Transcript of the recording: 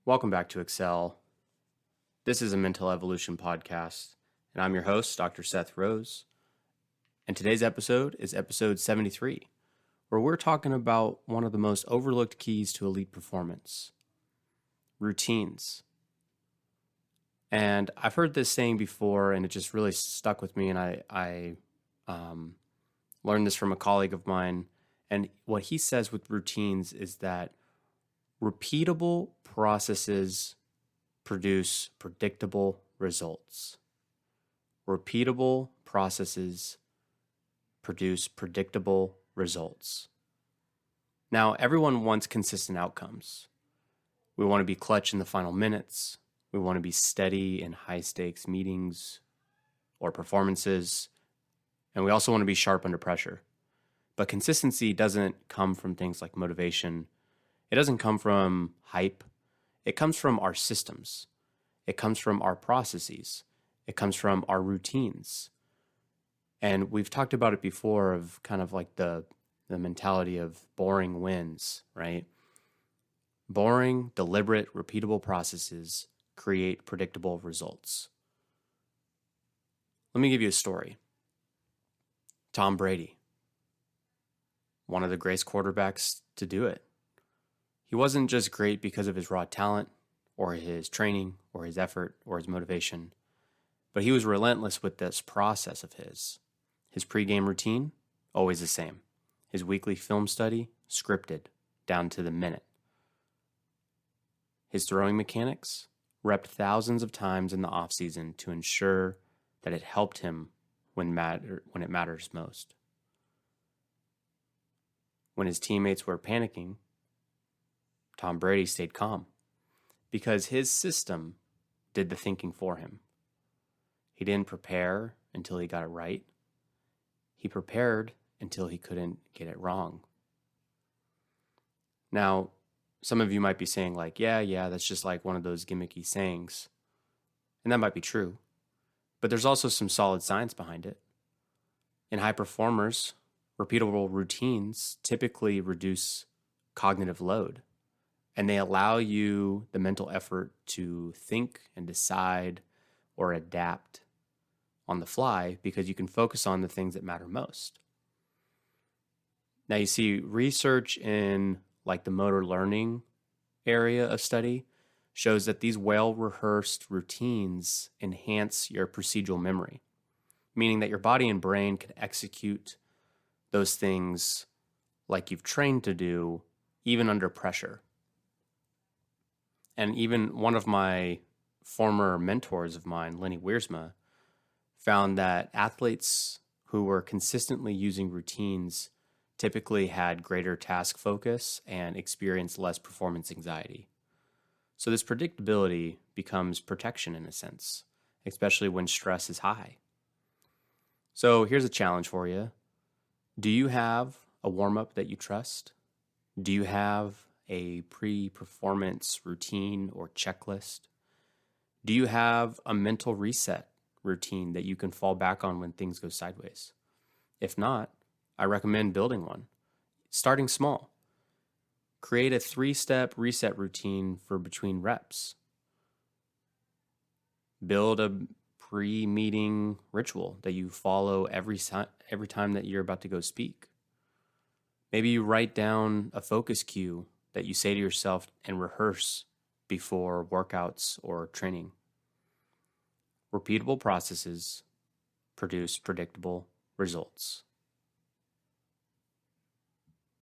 Welcome back to Excel. This is a Mental Evolution podcast, and I'm your host, Dr. Seth Rose. And today's episode is episode 73, where we're talking about one of the most overlooked keys to elite performance: routines. And I've heard this saying before, and it just really stuck with me, and I learned this from a colleague of mine. And what he says with routines is that repeatable processes produce predictable results. Repeatable processes produce predictable results. Now, everyone wants consistent outcomes. We want to be clutch in the final minutes. We want to be steady in high stakes meetings or performances. And we also want to be sharp under pressure. But consistency doesn't come from things like motivation. It doesn't come from hype. It comes from our systems. It comes from our processes. It comes from our routines. And we've talked about it before of kind of like the mentality of boring wins, right? Boring, deliberate, repeatable processes create predictable results. Let me give you a story. Tom Brady, one of the greatest quarterbacks to do it. He wasn't just great because of his raw talent or his training or his effort or his motivation, but he was relentless with this process of his. His pregame routine, always the same. His weekly film study, scripted, down to the minute. His throwing mechanics, repped thousands of times in the offseason to ensure that it helped him when it matters most. When his teammates were panicking, Tom Brady stayed calm because his system did the thinking for him. He didn't prepare until he got it right. He prepared until he couldn't get it wrong. Now, some of you might be saying like, yeah, that's just like one of those gimmicky sayings. And that might be true. But there's also some solid science behind it. In high performers, repeatable routines typically reduce cognitive load. And they allow you the mental effort to think and decide or adapt on the fly because you can focus on the things that matter most. Now, you see, research in like the motor learning area of study shows that these well-rehearsed routines enhance your procedural memory, meaning that your body and brain can execute those things like you've trained to do, even under pressure. And even one of my former mentors of mine, Lenny Wiersma, found that athletes who were consistently using routines typically had greater task focus and experienced less performance anxiety. So this predictability becomes protection in a sense, especially when stress is high. So here's a challenge for you. Do you have a warm-up that you trust? Do you have a pre-performance routine or checklist? Do you have a mental reset routine that you can fall back on when things go sideways? If not, I recommend building one. Starting small. Create a 3-step reset routine for between reps. Build a pre-meeting ritual that you follow every time that you're about to go speak. Maybe you write down a focus cue that you say to yourself and rehearse before workouts or training. Repeatable processes produce predictable results.